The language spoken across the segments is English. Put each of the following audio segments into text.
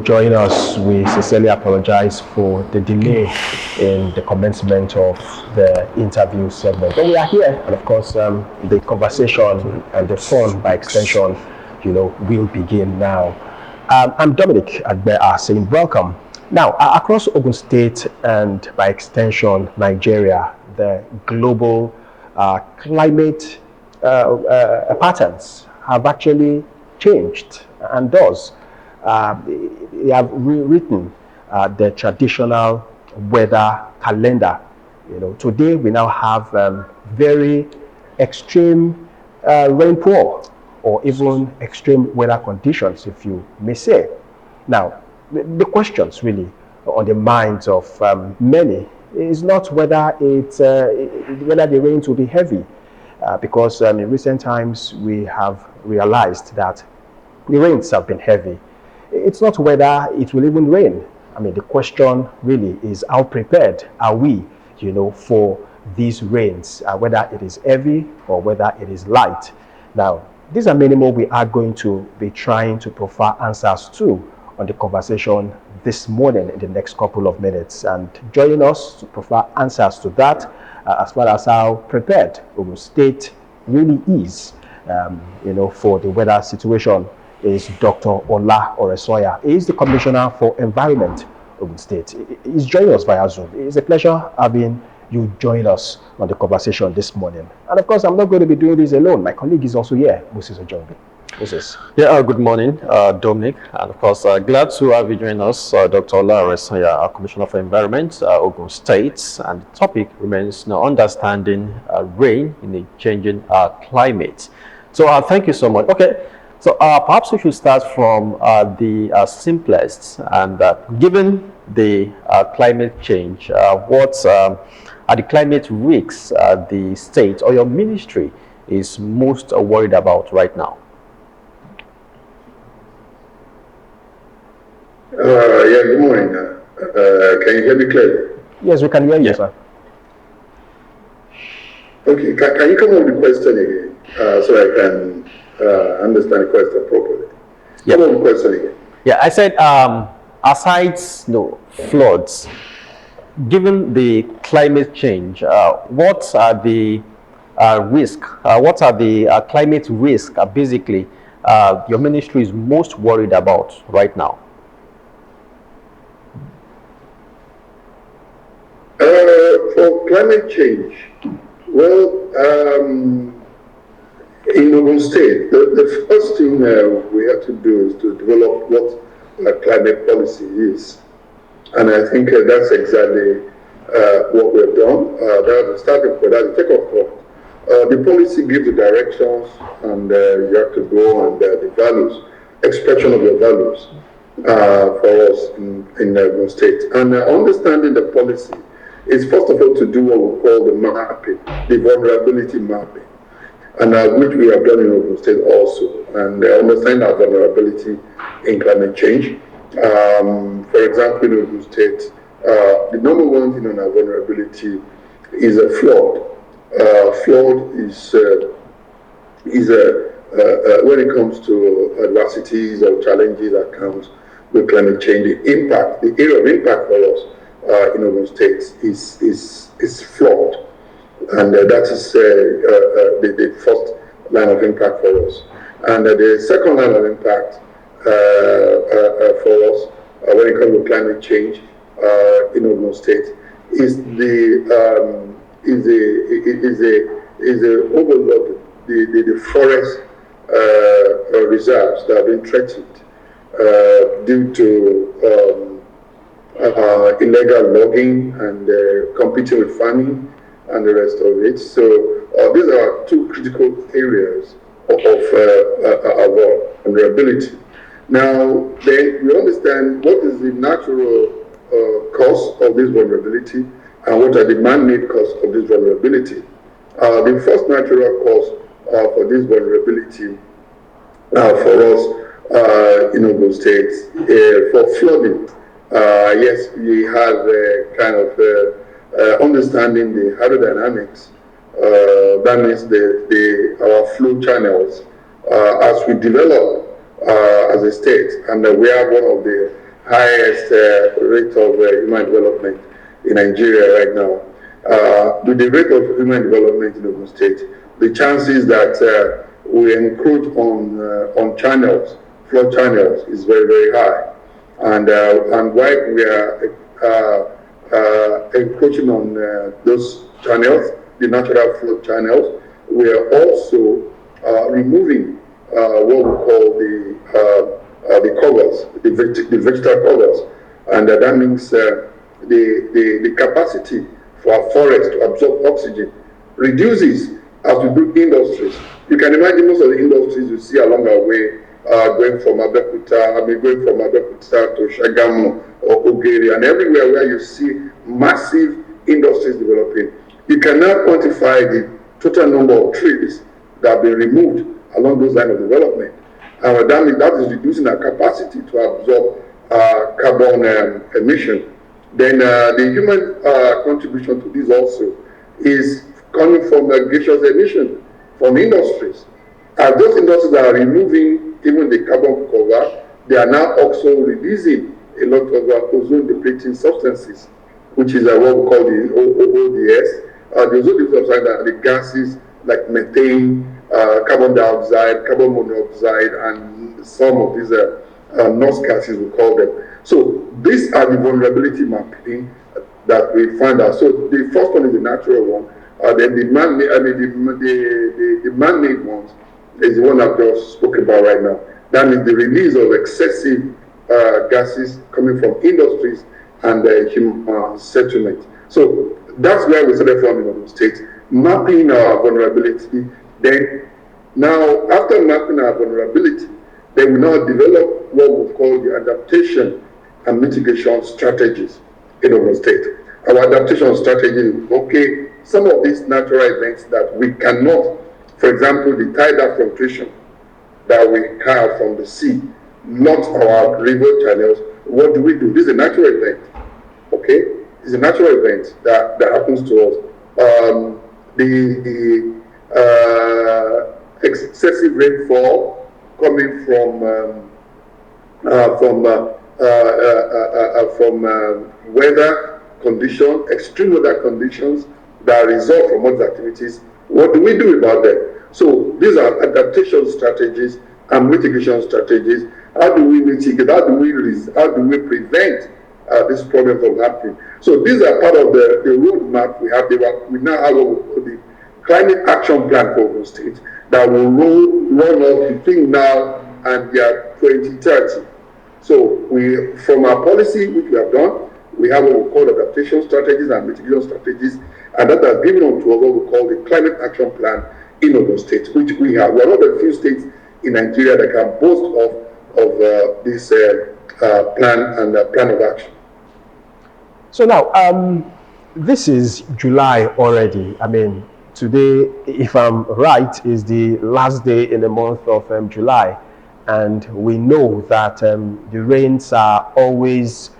join us. We sincerely apologize for the delay in the commencement of the interview segment. But we are here, and of course, the conversation and the fun by extension, will begin now. I'm Dominic Agbe saying welcome. Now, across Ogun State and by extension Nigeria, the global climate patterns have actually changed and does. They have rewritten the traditional weather calendar. Today we now have very extreme rainfall or even extreme weather conditions, if you may say. Now, the questions really on the minds of many is not whether whether the rains will be heavy, because in recent times we have realized that the rains have been heavy. It's not whether it will even rain. The question really is how prepared are we, for these rains, whether it is heavy or whether it is light. Now, these are many more we are going to be trying to provide answers to on the conversation this morning in the next couple of minutes. And joining us to provide answers to that, as well as how prepared Ogun State really is, for the weather situation, is Dr. Ola Oresoya. He is the Commissioner for Environment, Ogun State. He's joining us via Zoom. It's a pleasure having you join us on the conversation this morning. And of course, I'm not going to be doing this alone. My colleague is also here, Moses Ojonbi. Moses. Yeah, good morning, Dominic. And of course, glad to have you join us, Dr. Ola Oresoya, our Commissioner for Environment, Ogun State. And the topic remains understanding rain in a changing climate. So thank you so much. Okay. So perhaps we should start from the simplest, and given the climate change, what are the climate risks the state or your ministry is most worried about right now? Yeah, good morning. Can you hear me clearly? Yes, we can hear you, sir. Okay, can you come up with the question again so I can understand the question properly? Yeah. Come on, the question again. Yeah, I said, aside floods, given the climate change, what are the risks? What are the climate risks, basically, your ministry is most worried about right now? For climate change, well, in Ogun State, the first thing we have to do is to develop what climate policy is. And I think that's exactly what we have done. That's the starting point, that's the takeoff point. The policy gives the directions, and you have to go and the values, expression of your values for us in Ogun State. And understanding the policy is first of all to do what we call the mapping, the vulnerability mapping, and which we have done in Ogun State also, and understand our vulnerability in climate change. For example, in Ogun State, the number one thing on our vulnerability is a flood. Flood is when it comes to adversities or challenges that comes with climate change, the area of impact for us in Ogun State is flood, and that is the first line of impact for us. And the second line of impact for us when it comes to climate change in Ogun State is the overload, the forest reserves that have been threatened due to illegal logging and competing with farming and the rest of it. So these are two critical areas of our vulnerability. Now, then we understand what is the natural cause of this vulnerability and what are the man-made causes of this vulnerability. The first natural cause for this vulnerability for us in Ogun State for flooding. Yes, we have kind of understanding the hydrodynamics. That means our flow channels as we develop as a state, and we are one of the highest rate of human development in Nigeria right now. With the rate of human development in Ogun State, the chances that we encroach on channels, flood channels, is very, very high. And while we are encroaching on those channels, the natural flood channels, we are also removing what we call the covers, the vegetal covers, and that means the capacity for our forest to absorb oxygen reduces as we build industries. You can imagine most of the industries you see along our way going from Abeokuta to Shagamu or Ogeri, and everywhere where you see massive industries developing. You cannot quantify the total number of trees that have been removed along those lines of development. And that is reducing our capacity to absorb carbon emission. Then the human contribution to this also is coming from gaseous emission from industries. Those industries that are removing even the carbon cover, they are now also releasing a lot of ozone depleting substances, which is what we call the ODS. The ozone depleting substances are the gases like methane, carbon dioxide, carbon monoxide, and some of these NOx gases, we call them. So these are the vulnerability mapping that we find out. So the first one is the natural one. Then the man-made, the man-made ones is the one I've just spoken about right now. That means the release of excessive gases coming from industries and human settlement. So that's where we started from in Ogun State, mapping our vulnerability. Then now, after mapping our vulnerability, then we now develop what we call the adaptation and mitigation strategies in Ogun State. Our adaptation strategy, okay, some of these natural events that we cannot, for example, the tidal fluctuation that we have from the sea, not our river channels, what do we do? This is a natural event, okay? It's a natural event that happens to us. The excessive rainfall coming from weather conditions, extreme weather conditions that result from all these activities. What do we do about them? So these are adaptation strategies and mitigation strategies. How do we mitigate? How do we prevent this problem from happening? So these are part of the roadmap we have. We now have what we call the climate action plan for Ogun State that will run up between now and 2030. So from our policy, which we have done, we have what we call adaptation strategies and mitigation strategies, and that has given us what we call the climate action plan in Ogun State, which we have. We are one of the few states in Nigeria that can boast of this plan and plan of action. So now, this is July already. I mean, today, if I'm right, is the last day in the month of July. And we know that the rains are always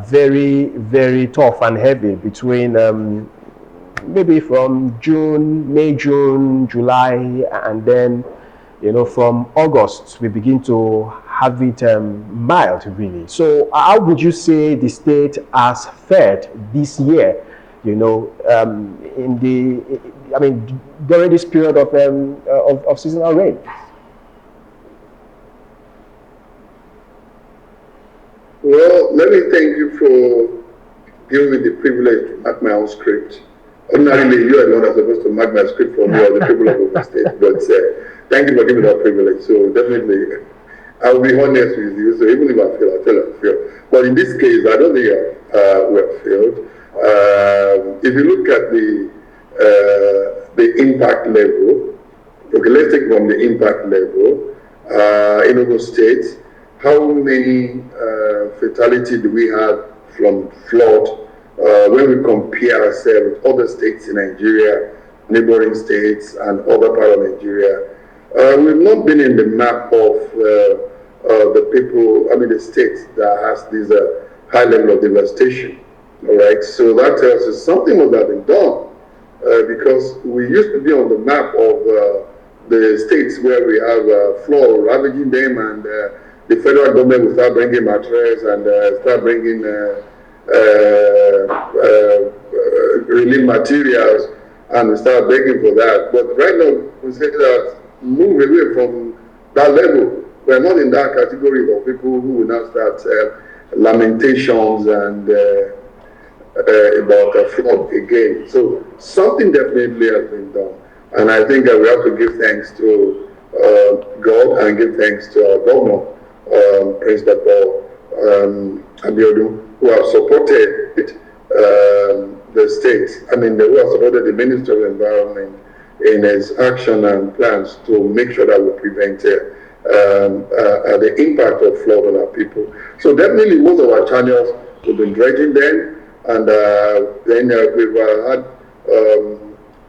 very, very tough and heavy between maybe from May, June, July, and then, from August, we begin to have it mild, really. So how would you say the state has fared this year, during this period of seasonal rain? Well, let me thank you for giving me the privilege to mark my own script. Ordinarily, you are the one that's supposed to mark my script for me or the people of Ogun State, but thank you for giving that privilege. So definitely, I will be honest with you. So even if I fail, I'll tell you I fail. But in this case, I don't think we have failed. If you look at the impact level, okay, let's take from the impact level in Ogun State. How many fatality do we have from flood when we compare ourselves with other states in Nigeria, neighboring states, and other parts of Nigeria? We've not been in the map of the states that has this high level of devastation. All right, so that tells us something must have been done because we used to be on the map of the states where we have flood ravaging them and the federal government will start bringing materials and start bringing relief materials and start begging for that. But right now, we say that move away from that level. We're not in that category of people who will now start lamentations and about a flood again. So something definitely has been done. And I think we have to give thanks to God and give thanks to our governor, Prince Dr. Abiodun, who have supported the state. I mean, who have supported the Minister of Environment in his action and plans to make sure that we prevent the impact of flood on our people. So definitely most of our channels, we've been dredging them, and then we've had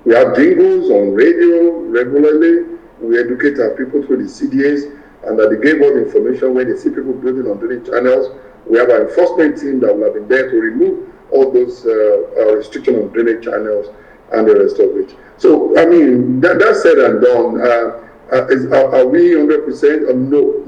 we have jingles on radio regularly. We educate our people through the CDAs, and they give us information when they see people building on drainage channels. We have an enforcement team that will have been there to remove all those restrictions on drainage channels and the rest of it. So, I mean, that's said and done. Are we 100%? No.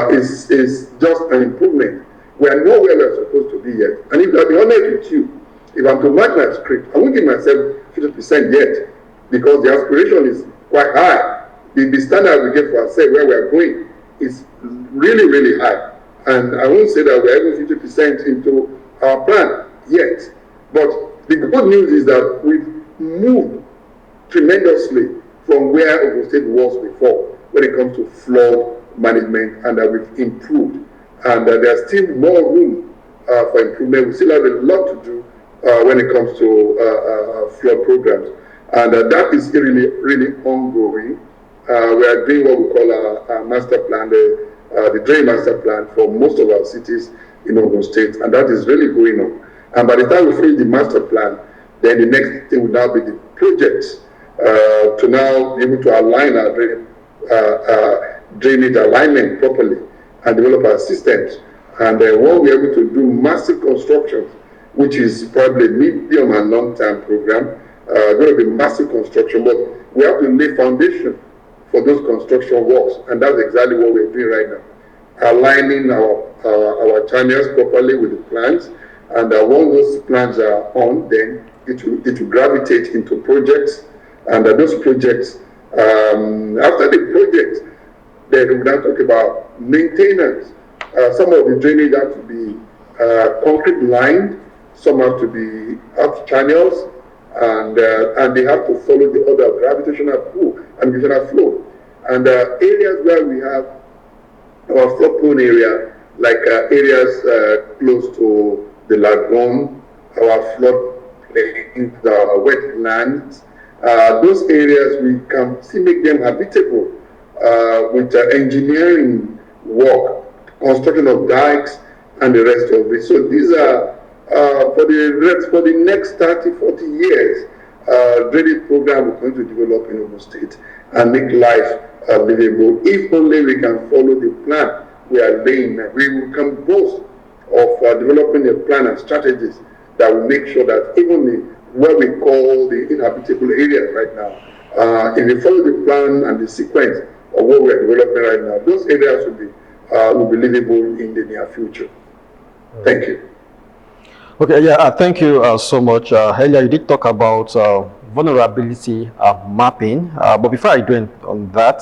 It's just an improvement. We are not where we're supposed to be yet. And if I'll be honest with you, if I'm to mark my script, I won't give myself 50% yet, because the aspiration is quite high. The standard we get for ourselves, where we are going, is really, really high. And I won't say that we're even 50% into our plan yet. But the good news is that we've moved tremendously from where Ogun State was before when it comes to flood management, and that we've improved. And there's still more room for improvement. We still have a lot to do when it comes to flood programs. And that is really, really ongoing. We are doing what we call our master plan, the drain master plan for most of our cities in Ogun State, and that is really going on. And by the time we finish the master plan, then the next thing will now be the projects to now be able to align our drainage alignment properly and develop our systems. And when we're able to do massive construction, which is probably a medium and long-term program, going to be massive construction, but we have to lay foundation for those construction works, and that's exactly what we're doing right now. Aligning our channels properly with the plans, and once those plans are on, then it will gravitate into projects, and those projects, after the projects, then we now talk about maintenance. Some of the drainage have to be concrete lined, some have to be earth channels, and they have to follow the other gravitational pull and gravitational flow. And areas where we have our flood-prone area, like areas close to the lagoon, our floodplains, our wetlands, those areas we can still make them habitable with engineering work, construction of dikes, and the rest of it. So these are for the next 30, 40 years, drainage program we're going to develop in Ogun State and make life livable. If only we can follow the plan we are laying, we can boast of developing a plan and strategies that will make sure that even what we call the inhabitable areas right now, if we follow the plan and the sequence of what we are developing right now, those areas will be livable in the near future. Thank you. Okay, yeah, thank you so much. Earlier, you did talk about vulnerability mapping, but before I do on that,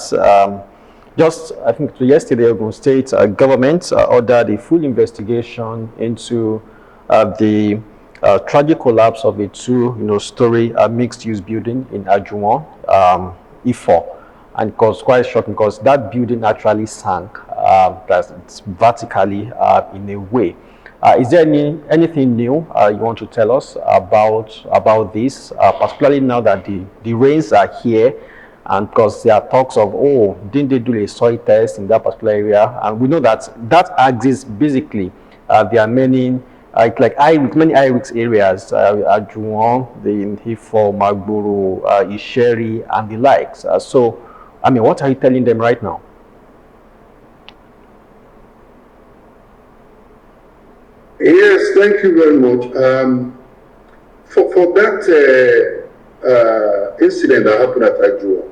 just I think yesterday, Ogun State government ordered a full investigation into the tragic collapse of a two-story mixed-use building in Ajuwon, Ifo, and it was quite shocking because that building actually sank vertically in a way. Is there anything new you want to tell us about this, particularly now that the rains are here, and because there are talks of, oh, didn't they do a soil test in that particular area? And we know that axis basically there are many many high-risk areas, Ajuwon, the Ifo, Magboro, Isheri, and the likes. So, I mean, what are you telling them right now? Yes, thank you very much. For that incident that happened at Ajuwon,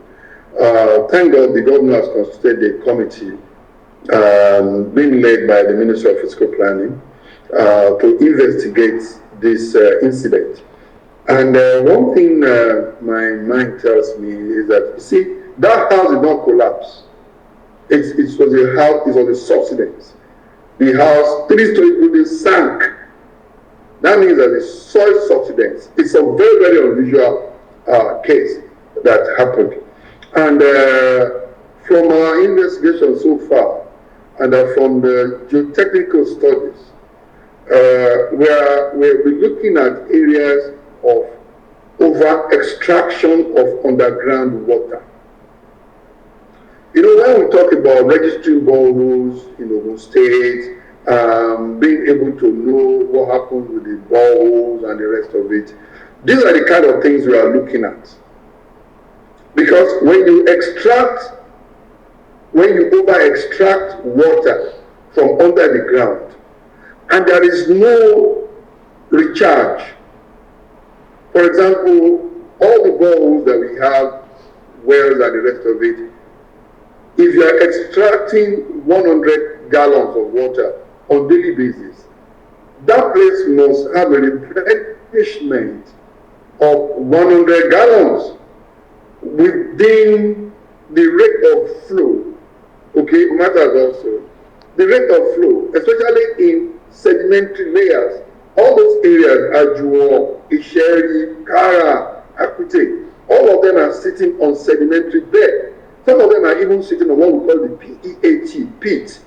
thank God the governor has constituted a committee being led by the Ministry of Fiscal Planning to investigate this incident. And one thing my mind tells me is that, you see, that house did not collapse. It was a house, it was a subsidence. The house, 3-story building sank. That means that the soil subsidence. It's a very, very unusual case that happened. And from our investigation so far, and from the geotechnical studies, we're looking at areas of over extraction of underground water. You know, when we talk about registering boreholes in Ogun State, being able to know what happens with the boreholes and the rest of it, these are the kind of things we are looking at. Because when you over extract water from under the ground, and there is no recharge. For example, all the boreholes that we have, wells and the rest of it, if you are extracting 100 gallons of water on a daily basis, that place must have a replenishment of 100 gallons within the rate of flow. Okay, matters also. The rate of flow, especially in sedimentary layers, all those areas, Ajuo, Isheri, Kara, Akute, all of them are sitting on sedimentary bed. Some of them are even sitting on what we call the PEAT, pit.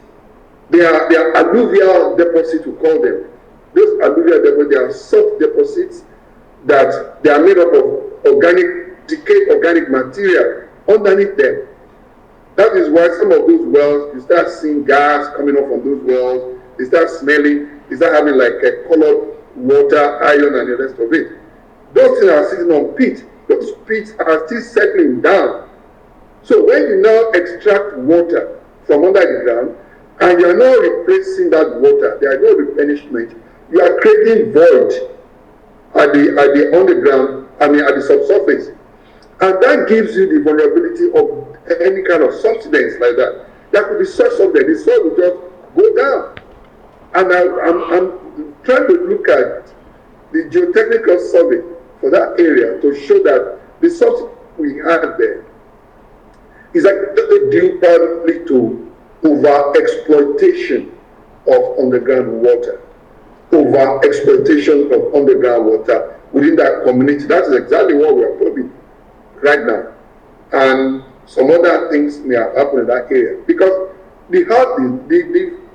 They are alluvial deposits, we call them. Those alluvial deposits, they are soft deposits that they are made up of decayed organic material underneath them. That is why some of those wells, you start seeing gas coming off from those wells, they start smelling, they start having like a colored water, iron, and the rest of it. Those things are sitting on pits. Those pits are still settling down. So when you now extract water from under the ground, and you are now replacing that water, there are no replenishment, you are creating void at the underground, at the subsurface. And that gives you the vulnerability of any kind of subsidence like that. That could be such something. The soil will just go down. And I'm trying to look at the geotechnical survey for that area to show that the subsidence we had there is actually due partly to over-exploitation of underground water. Over-exploitation of underground water within that community. That is exactly what we are probing right now. And some other things may have happened in that area. Because the house,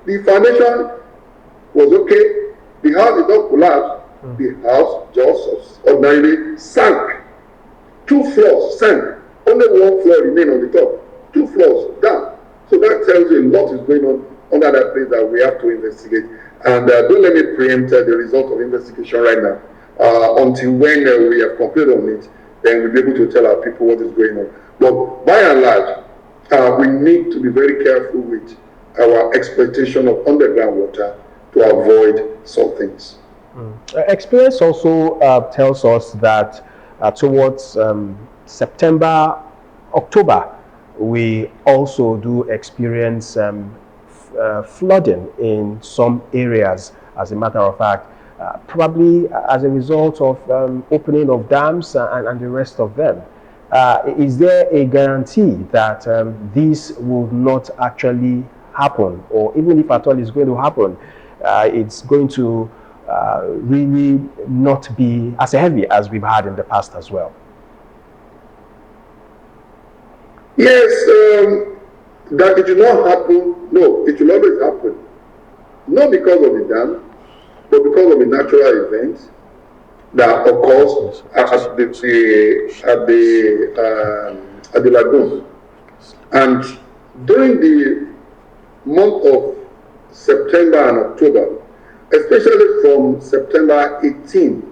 the foundation was okay. The house did not collapse. The house just ordinarily sank. 2 floors sank. Only 1 floor remained on the top. 2 floors down. So that tells you a lot is going on under that place that we have to investigate. And don't let me preempt the result of investigation right now. Until when we have concluded on it, then we'll be able to tell our people what is going on. But by and large, we need to be very careful with our exploitation of underground water to avoid some things. Experience also tells us that towards September, October, we also do experience flooding in some areas. As a matter of fact, probably as a result of opening of dams and the rest of them. Is there a guarantee that this will not actually happen, or even if at all it's going to happen, it's going to really not be as heavy as we've had in the past as well? Yes, that it will not happen. No, it will always happen. Not because of the dam, but because of the natural events that occurs at the lagoon. And during the month of September and October, especially from September 18,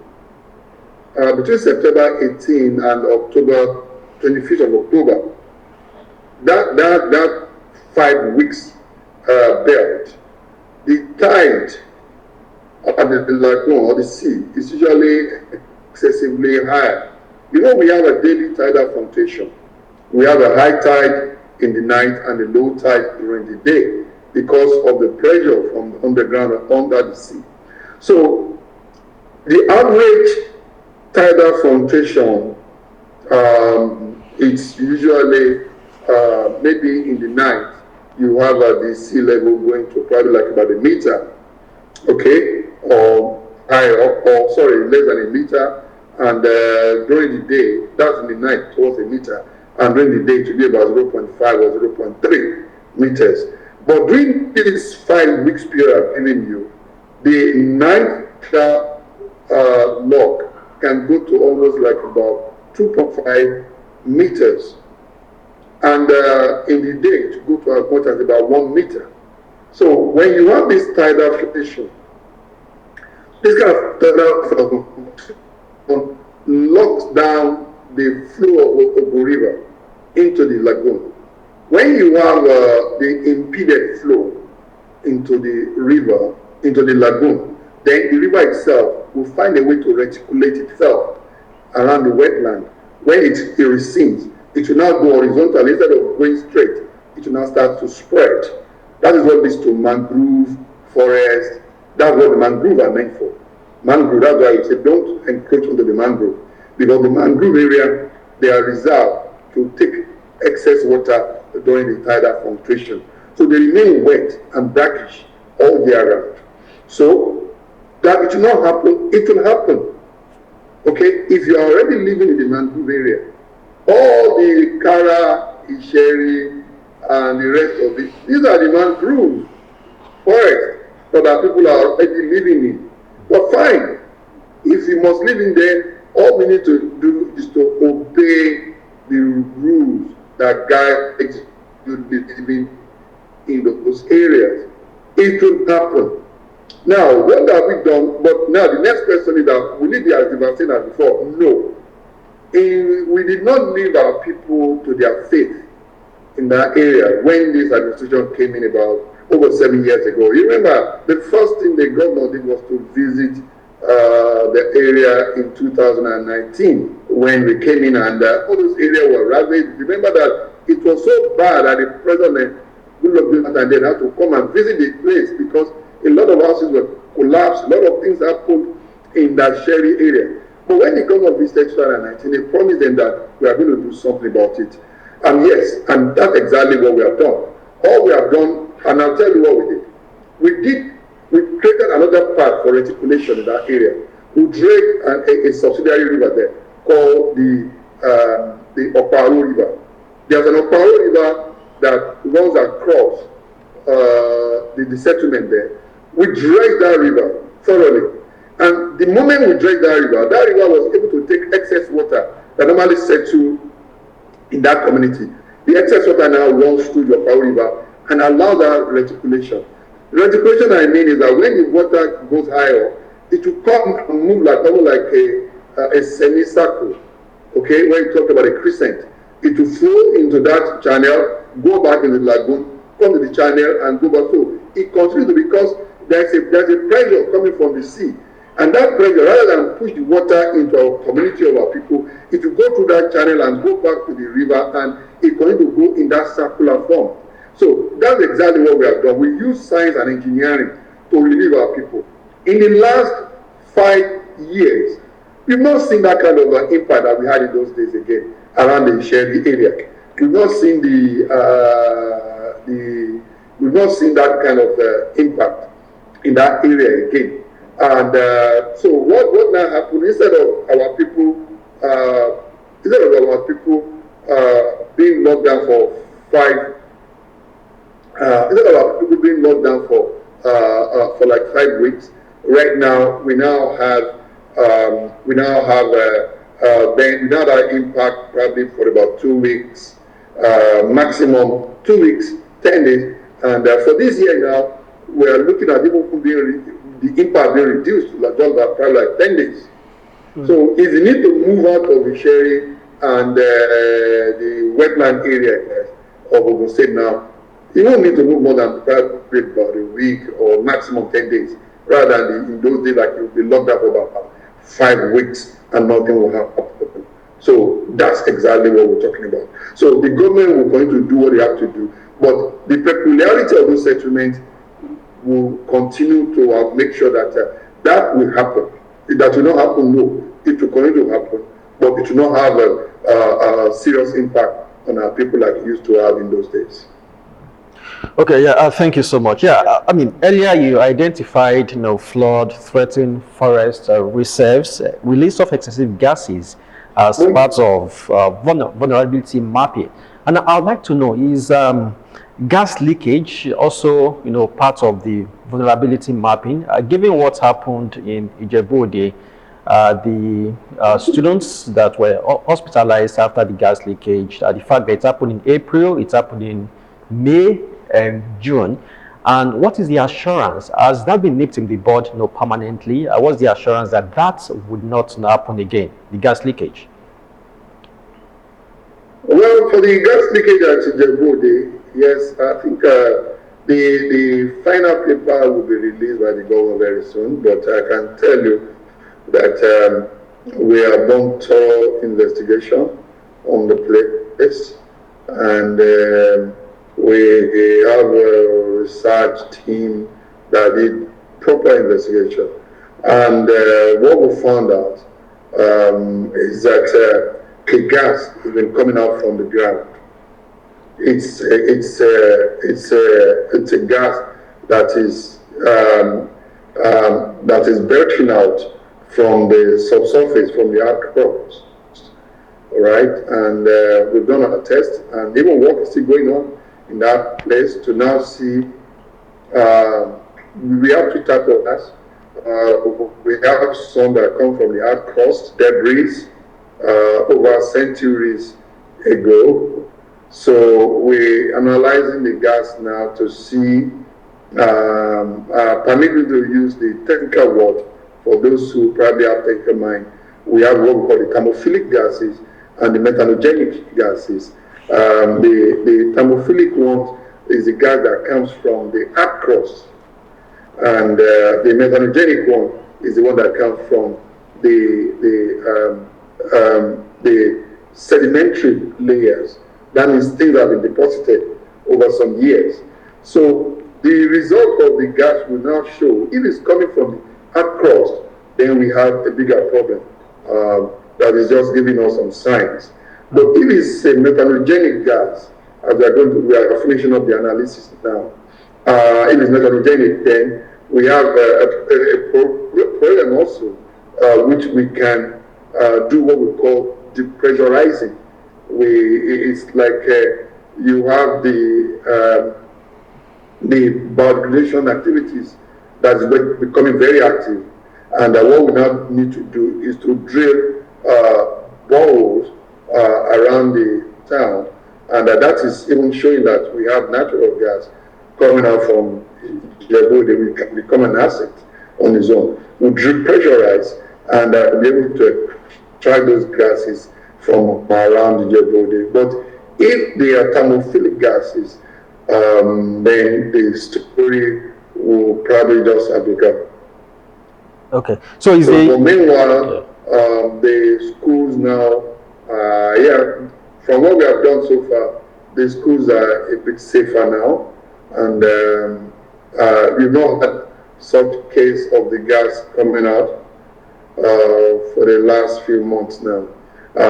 between September 18 and October 25th of October, that 5 weeks belt, the tide at the lagoon or the sea is usually excessively high. You know, we have a daily tidal fluctuation. We have a high tide in the night and a low tide during the day. because of the pressure from the underground and under the sea. So the average tidal fluctuation, it's usually maybe in the night you have the sea level going to probably like about a meter, okay, or higher, or sorry, less than a meter, and during the day, that's in the night, towards a meter, and during the day to be about 0.5 or 0.3 meters. But during this 5 weeks period I'm giving you, the night log can go to almost like about 2.5 meters, and in the day to go to as much as about 1 meter. So when you have this tidal fluctuation, this kind of tidal fluctuation locks down the flow of Ogun River into the lagoon. When you have the impeded flow into the river, into the lagoon, then the river itself will find a way to reticulate itself around the wetland. When it recedes, it will now go horizontally instead of going straight. It will now start to spread. That is what leads to mangrove forest. That's what the mangrove are meant for. Mangrove, that's why you say don't encroach onto the mangrove, because the mangrove area, they are reserved to take excess water during the tidal fluctuation. So they remain wet and brackish all year round. So that it will not happen, it will happen. Okay, if you are already living in the mangrove area, all the Kara, Isheri, and the rest of it, these are the mangrove forest that people are already living in. But fine, if you must live in there, all we need to do is to obey the rules that guide you living in those areas. It will happen. Now, what have we done? But now the next question is that will it be as devastating as before? No. We did not leave our people to their fate in that area when this administration came in about over 7 years ago. You remember, the first thing the governor did was to visit the area in 2019 when we came in, and all those areas were ravaged. Remember that it was so bad that the president and then had to come and visit the place because a lot of houses were collapsed, a lot of things happened in that Sherry area. But when the government visited 2019, they promised them that we are going to do something about it. And yes, and that's exactly what we have done. All we have done, and I'll tell you what we did. We created another path for reticulation in that area. We dragged a subsidiary river there called the Oparo River. There's an Oparo River that runs across the settlement there. We dragged that river thoroughly. And the moment we dragged that river was able to take excess water that normally settle in that community. The excess water now runs through the Oparo River and allows that reticulation. The reticulation I mean is that when the water goes higher, it will come and move like a semicircle. Okay, when you talk about a crescent, it will flow into that channel, go back in the lagoon, come to the channel and go back. So it continues because there's a pressure coming from the sea. And that pressure, rather than push the water into our community of our people, it will go through that channel and go back to the river, and it continues to go in that circular form. So that's exactly what we have done. We use science and engineering to relieve our people. In the last 5 years, we've not seen that kind of impact that we had in those days again around the Sherry area. We've not seen we've not seen that kind of impact in that area again. And so what now happened, instead of our people being locked down for like 5 weeks, right now we now have that impact probably for about 2 weeks, maximum 2 weeks, 10 days, and for this year now we are looking at even the impact being reduced to like probably like 10 days. So if you need to move out of the Sherry and the wetland area of Ogun State now, you won't need to move more than probably about a week or maximum 10 days, rather than in those days like you'll be locked up for about 5 weeks and nothing will happen. So that's exactly what we're talking about. So the government will going to do what they have to do. But the peculiarity of those settlements will continue to make sure that that will happen. That will not happen, no. It will continue to happen, but it will not have a serious impact on our people like it used to have in those days. Okay, yeah, thank you so much. Yeah, I mean, earlier you identified, flood, threatened forest reserves, release of excessive gases as part of vulnerability mapping. And I'd like to know, is gas leakage also, part of the vulnerability mapping? Given what happened in Ijebu-Ode, the students that were hospitalized after the gas leakage, the fact that it happened in April, it happened in May and June, and what is the assurance? Has that been nipped in the bud, permanently? What's the assurance that that would not happen again? The gas leakage. Well, for the gas leakage at Ijebu-Ode, yes, I think the final paper will be released by the government very soon. But I can tell you that we have done thorough investigation on the place, and we have a research team that did proper investigation. And what we found out is that the gas has been coming out from the ground. It's a gas that is belching out from the subsurface, from the earth crust. All right, and we've done a test, and even work is still going on in that place to now see. We have two types of gas. We have some that come from the earth crust, debris, over centuries ago. So we're analyzing the gas now to see, permit me to use the technical word for those who probably have technical mind. We have what we call the thermophilic gases and the methanogenic gases. The thermophilic one is the gas that comes from the earth crust, and the methanogenic one is the one that comes from the sedimentary layers. That means things have been deposited over some years. So the result of the gas will now show if it's coming from the earth crust, then we have a bigger problem that is just giving us some signs. But if it's a methanogenic gas, as we are finishing up the analysis now, if it's methanogenic, then we have a problem also, which we can do what we call depressurizing. It's like you have the biodegradation activities that's becoming very active, and what we now need to do is to drill boreholes around the town, and that is even showing that we have natural gas coming out from Ijebu. They will become an asset on its own. We drill pressurize and be able to extract those gases from around Ijebu. But if they are thermophilic gases, then the story will probably just have begun. Okay, so meanwhile, the schools now, from what we have done so far, the schools are a bit safer now, and we've not had such case of the gas coming out for the last few months now,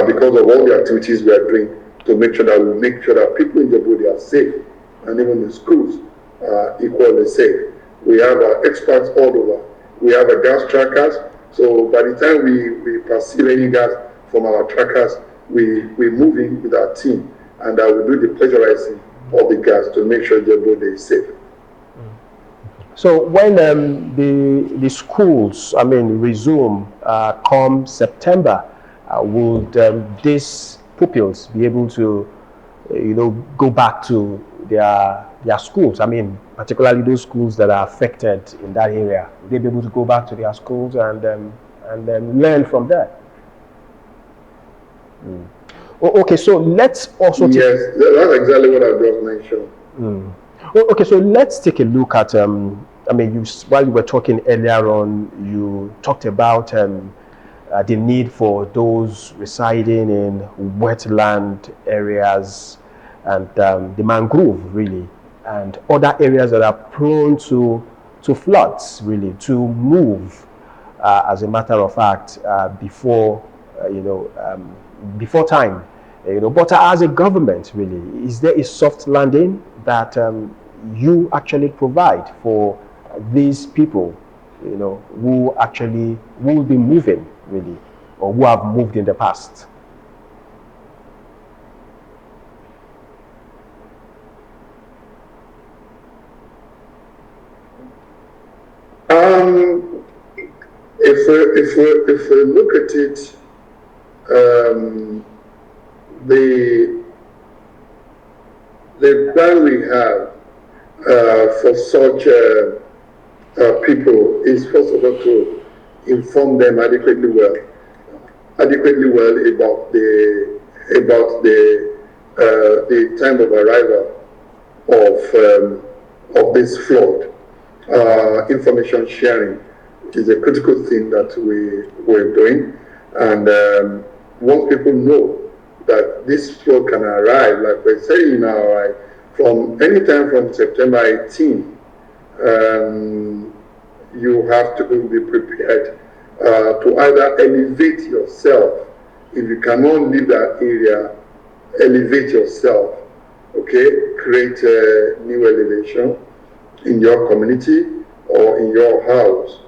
because of all the activities we are doing to make sure that people in Djibouti are safe, and even the schools are equally safe. We have experts all over. We have gas trackers, so by the time we perceive any gas from our trackers, we move in with our team, and we do the pressurizing of the gas to make sure Djibouti is safe. So when the schools, resume come September, would these pupils be able to, go back to their schools? Particularly those schools that are affected in that area. Would they be able to go back to their schools and then learn from there? Okay, so let's also yes, that's exactly what I just mentioned. Okay, so let's take a look at while you were talking earlier on, you talked about the need for those residing in wetland areas and the mangrove, really, and other areas that are prone to floods, really, to move, as a matter of fact, before, before time. But as a government, really, is there a soft landing that you actually provide for these people, who actually will be moving, really, or who have moved in the past? If we look at it, the plan we have for such people is first of all to inform them adequately well about the time of arrival of this flood. Information sharing is a critical thing that we're doing, and once people know that this flood can arrive, like we're saying now, right, from anytime from September 18, you have to be prepared to either elevate yourself. If you cannot leave that area, elevate yourself, okay? Create a new elevation in your community or in your house,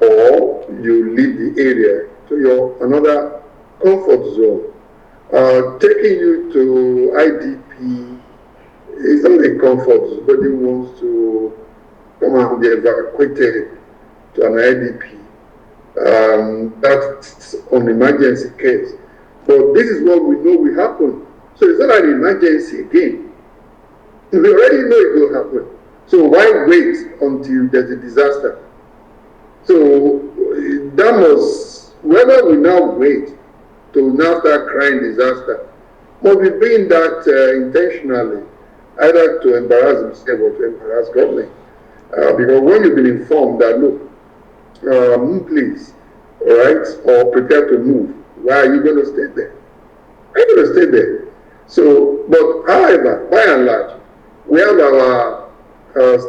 or you leave the area to your another comfort zone. Taking you to IDP is not a comfort zone. Nobody wants to come and be evacuated to an IDP. That's an emergency case. But this is what we know will happen. So it's not an emergency again. We already know it will happen. So why wait until there's a disaster? So that must, whether we now wait to now start crying disaster, must be doing that intentionally, either to embarrass himself or to embarrass government. Because when you've been informed that, look, please, all right, or prepare to move, why are you going to stay there? Are you going to stay there? So, but however, by and large, we have our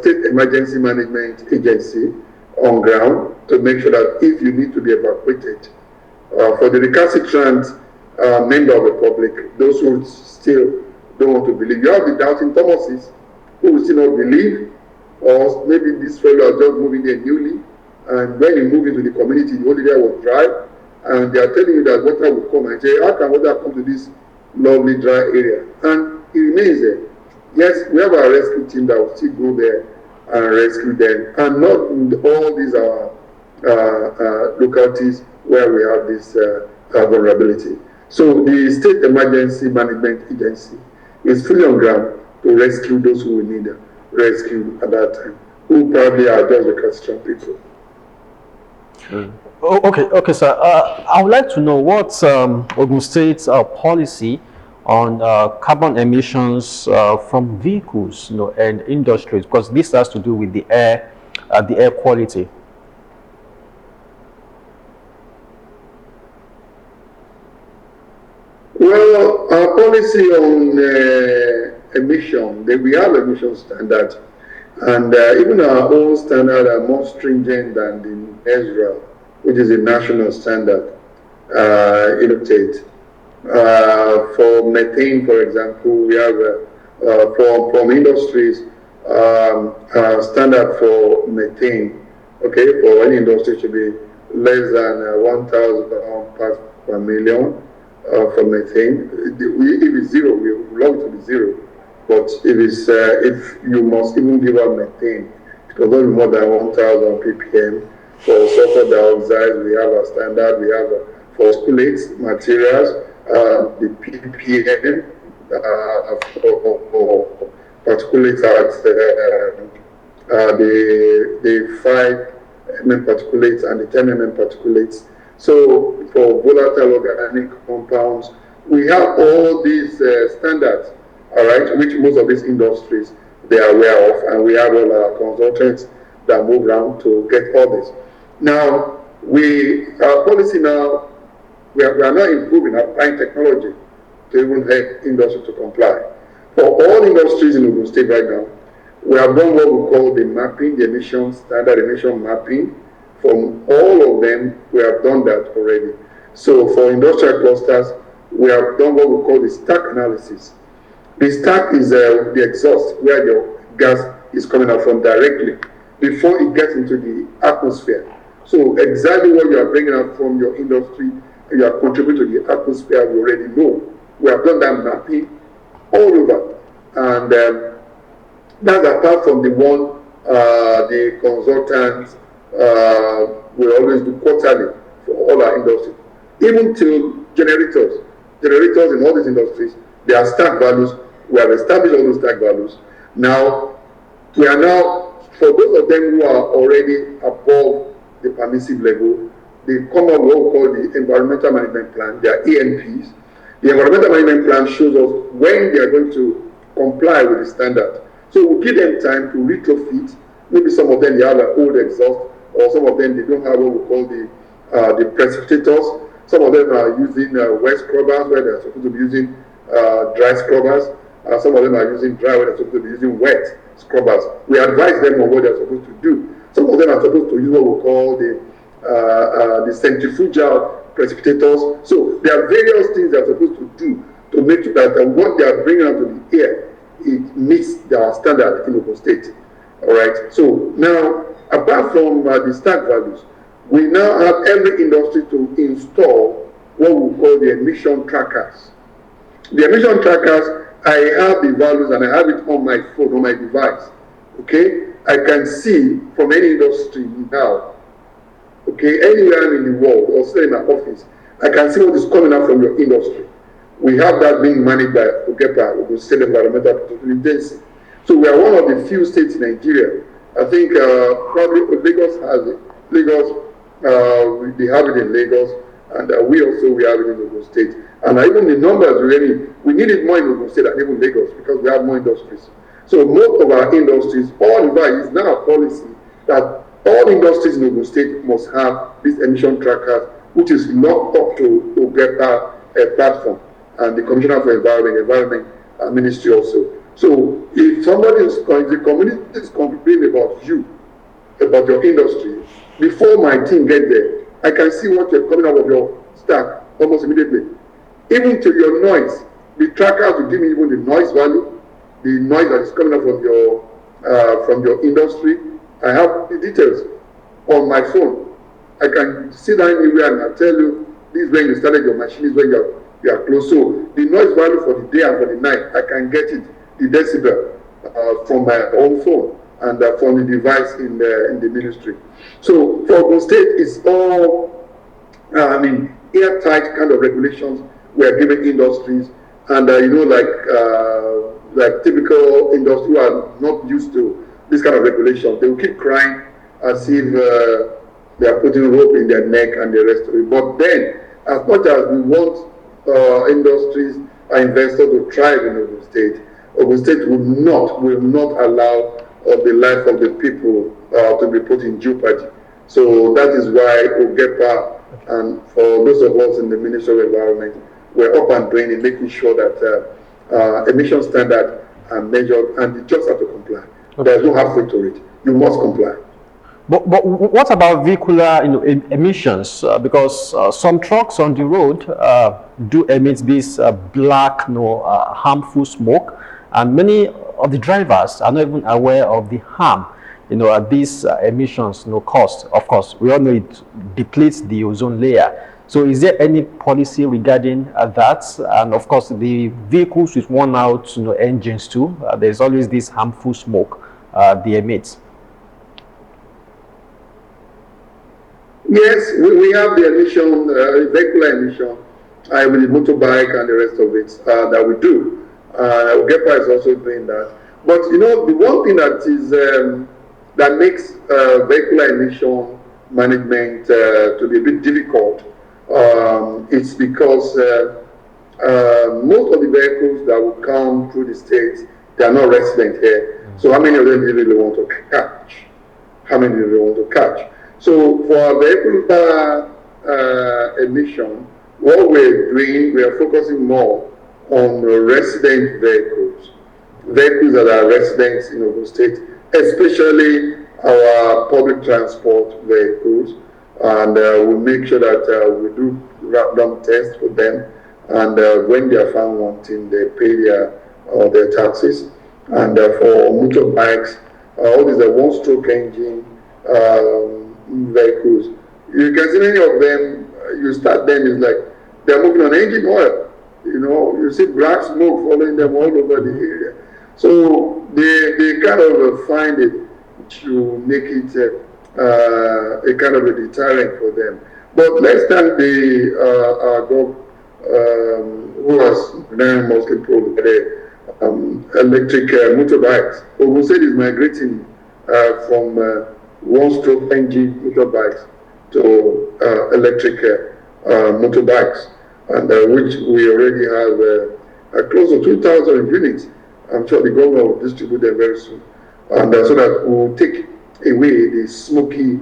State Emergency Management Agency on ground to make sure that if you need to be evacuated, for the recalcitrant member of the public, those who still don't want to believe, you have the doubting Thomases who will still not believe, or maybe this fellow is just moving there newly, and when you move into the community, the only area was dry, and they are telling you that water will come, and say, how can water come to this lovely dry area? And it remains there. Yes, we have a rescue team that will still go there and rescue them, and not in all these localities where we have this vulnerability. So the State Emergency Management Agency is fully on ground to rescue those who will need rescue at that time, who probably are just recalcitrant people. Okay, sir. I would like to know what's Ogun State's policy on carbon emissions from vehicles, and industries, because this has to do with the air quality. Well, our policy on emission, we have emission standards, and even our own standards are more stringent than the Israel, which is a national standard in state. For methane, for example, we have from industries standard for methane. Okay, for any industry should be less than 1,000 parts per million for methane. If it's zero, we would love it to be zero. But if you must even give out methane, it will not be more than 1,000 ppm. For sulfur dioxide, we have a standard. We have for spulates materials, the ppm for particulates at the 5 mm particulates and the 10 mm particulates. So for volatile organic compounds, we have all these standards, all right, which most of these industries they are aware of, and we have all our consultants that move around to get all this. Now, our policy now, we are now improving, applying technology to even help industry to comply. For all industries in Ogun State right now, we have done what we call the mapping, the emission standard emission mapping. From all of them, we have done that already. So for industrial clusters, we have done what we call the stack analysis. The stack is the exhaust where your gas is coming out from directly before it gets into the atmosphere. So exactly what you are bringing out from your industry, you are contributing to the atmosphere, we already know. We have done that mapping all over. And that's apart from the one the consultants will always do quarterly for all our industries. Even till generators in all these industries, they are stack values. We have established all those stack values. Now, we are now, for those of them who are already above the permissive level, they come up with what we call the environmental management plan, they are EMPs. The environmental management plan shows us when they are going to comply with the standard. So we give them time to retrofit. Maybe some of them they have an old exhaust, or some of them they don't have what we call the precipitators. Some of them are using wet scrubbers where they're supposed to be using dry scrubbers. Some of them are using dry where they're supposed to be using wet scrubbers. We advise them on what they're supposed to do. Some of them are supposed to use what we call the centrifugal precipitators. So there are various things they're supposed to do to make sure that what they are bringing out to the air, it meets their standard in Ogun State. All right. So now, apart from the stack values, we now have every industry to install what we call the emission trackers. The emission trackers, I have the values and I have it on my phone, on my device. Okay, I can see from any industry now. Okay, anywhere in the world or say in my office, I can see what is coming out from your industry. We have that being managed by OGEPA, Ogun State Environmental Protection Agency. So we are one of the few states in Nigeria. I think probably Lagos has it. Lagos, they have it in Lagos, and we have it in Ogun State. And even the numbers we need it more in Ogun State than even Lagos because we have more industries. So most of our industries, all of that is now a policy that all industries in Ogun State must have these emission trackers, which is locked up to OGEPA platform and the Commissioner for Environment Ministry also. So if somebody is going, the community is complaining about you, about your industry, before my team get there, I can see what you're coming out of your stack almost immediately. Even to your noise, the trackers will give me even the noise value, the noise that is coming out from your industry. I have the details on my phone. I can sit down anywhere and I'll tell you, this is when you started your machine, this is when you are close. So the noise value for the day and for the night, I can get it, the decibel, from my own phone and from the device in the ministry. So for Ogun State, it's all, airtight kind of regulations we are giving industries. And like typical industry who are not used to this kind of regulation, they will keep crying as if they are putting rope in their neck and the rest of it. But then, as much as we want industries and investors to thrive in Ogun State will not allow the life of the people to be put in jeopardy. So that is why OGEPA and for those of us in the Ministry of Environment, we're up and doing it, making sure that emission standards are measured and you just have to comply. Okay. There's no halfway to it. You must comply. But what about vehicular emissions? Because some trucks on the road do emit this black, harmful smoke, and many of the drivers are not even aware of the harm these emissions cause. Of course, we all know it depletes the ozone layer. So is there any policy regarding that? And of course, the vehicles with worn out engines too, there's always this harmful smoke they emit. Yes, we have the emission, vehicular emission, with the motorbike and the rest of it that we do. OGEPA is also doing that. But the one thing that is that makes vehicular emission management to be a bit difficult, it's because most of the vehicles that will come through the states, they are not resident here. So how many of them do you really want to catch? How many do you really want to catch? So for our vehicular emission, what we're doing, we are focusing more on resident vehicles. vehicles that are residents in Ogun State, especially our public transport vehicles, and we make sure that we do random tests for them, and when they are found wanting, they pay their taxes. And for motorbikes, all these are one-stroke engine vehicles. You can see many of them. You start them, it's like they're moving on engine oil. You know, you see black smoke following them all over the area. So they kind of find it to make it a kind of a deterrent for them. But let's thank the who has now mostly provided electric motorbikes. Ogun State is migrating from one-stroke engine motorbikes to electric motorbikes, and which we already have close to 2,000 units. I'm sure the government will distribute them very soon, and so that we'll take away the smoky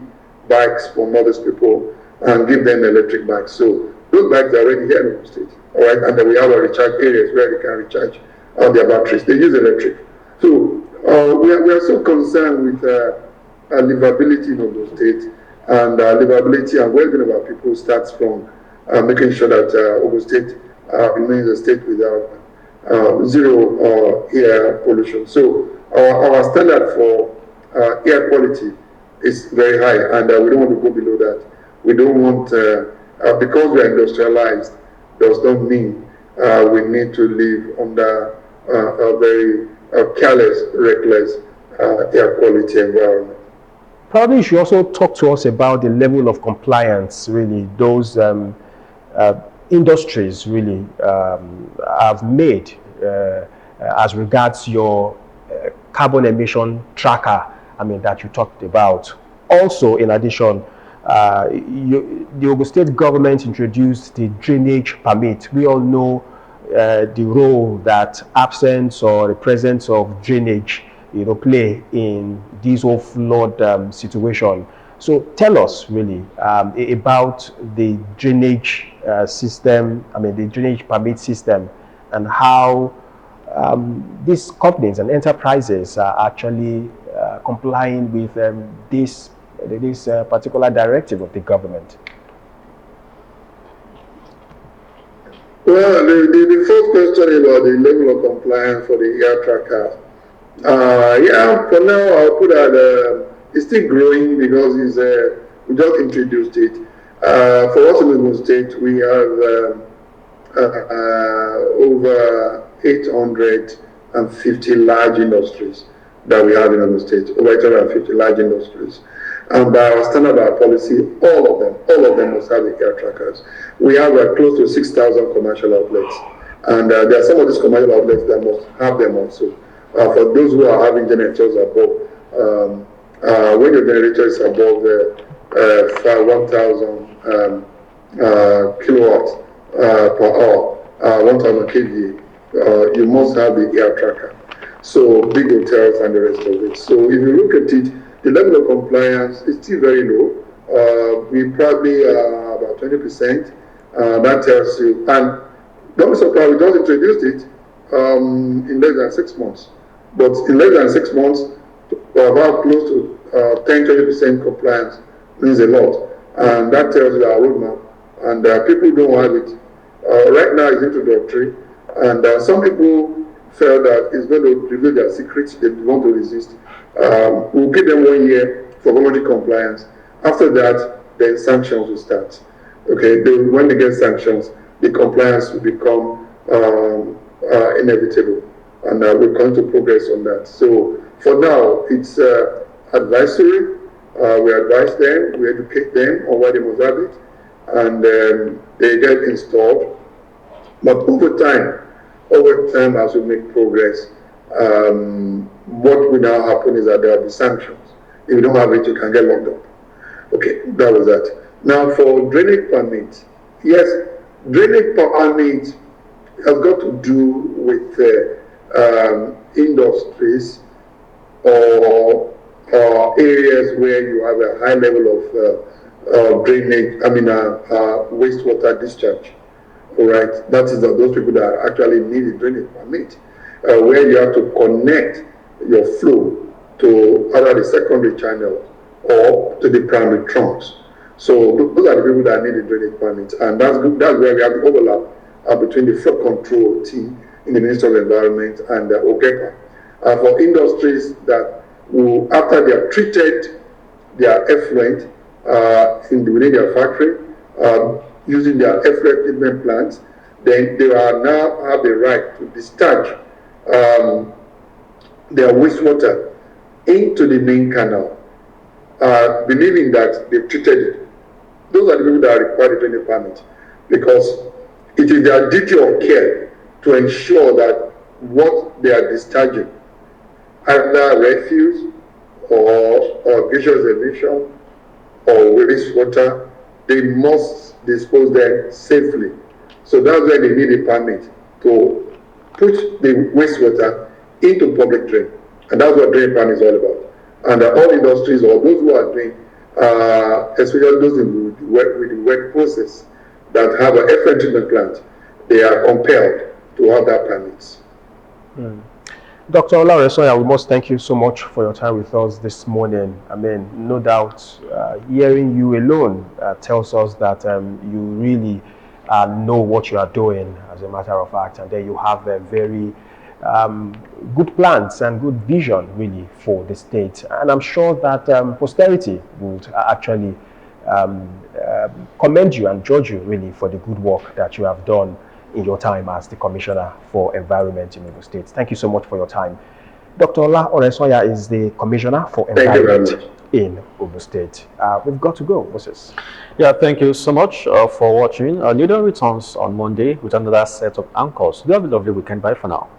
bikes from other people and give them electric bikes. So those bikes are already here in the state, all right, and then we have a recharge areas where they can recharge their batteries. They use electric. So we are so concerned with livability in Ogun State, and livability and well-being of our people starts from making sure that Ogun State remains a state without zero air pollution. So our standard for air quality is very high, and we don't want to go below that. We don't want, because we are industrialized, does not mean we need to live under a very careless, reckless air quality environment. Probably you should also talk to us about the level of compliance, really, those industries really have made as regards your carbon emission tracker, that you talked about. Also, in addition, the Ogun State government introduced the drainage permit. We all know the role that absence or the presence of drainage play in this whole flood situation. So tell us really about the drainage system, the drainage permit system, and how these companies and enterprises are actually complying with this particular directive of the government. Well, the first question about the level of compliance for the air tracker. Yeah, for now I'll put that it's still growing because we just introduced it. For us in Ogun State, we have over 850 large industries that we have in Ogun State, over 850 large industries. And by our standard, our policy, all of them must have the air trackers. We have close to 6,000 commercial outlets, and there are some of these commercial outlets that must have them also. For those who are having generators above, when your generator is above 1,000 kilowatts per hour, 1,000 kVA, you must have the air tracker. So big hotels and the rest of it. So if you look at it, the level of compliance is still very low. We probably are about 20%. That tells you, and don't be surprised, we just introduced it in less than 6 months. But in less than 6 months, about close to 10-20% compliance means a lot. And that tells you our roadmap. And people don't have it. Right now it's introductory. And some people felt that it's going to reveal their secrets. They want to resist. We'll give them 1 year for voluntary compliance. After that, then sanctions will start. Okay, when they get sanctions, the compliance will become inevitable, and we're going to progress on that. So for now, it's advisory. We advise them, we educate them on why they must have it, and they get installed. But over time, as we make progress, what will now happen is that there will be sanctions. If you don't have it, you can get locked up. Okay, that was that. Now for drainage permit, yes, drainage permit has got to do with industries or areas where you have a high level of drainage, wastewater discharge. All right, that is those people that actually need a drainage permit. where you have to connect your flow to either the secondary channel or to the primary trunks. So those are the people that need the drainage permit, and that's where we have the overlap between the flood control team in the Ministry of Environment and OGEPA. For industries that will, after they have treated their effluent within their factory, using their effluent treatment plants, then they are now have the right to discharge their wastewater into the main canal, believing that they've treated it. Those are the people that are required to drainage permit, because it is their duty of care to ensure that what they are discharging, either refuse or gaseous emission or wastewater, they must dispose them safely. So that's why they need a permit to put the wastewater into public drain, and that's what drain permit is all about. And all industries, or those who are doing, especially those with the wet process that have an effluent treatment plant, they are compelled to have that permits. Dr. Olaoresonya, we must thank you so much for your time with us this morning. I mean, no doubt, hearing you alone tells us that you really know what you are doing, as a matter of fact, and then you have a very good plans and good vision, really, for the state. And I'm sure that posterity would actually commend you and judge you, really, for the good work that you have done in your time as the Commissioner for Environment in Ogun State. Thank you so much for your time. Dr. Olaoresonya is the Commissioner for Environment in Ogun State. We've got to go, Moses. Yeah, thank you so much for watching. Nidon returns on Monday with another set of anchors. Do have a lovely weekend. Bye for now.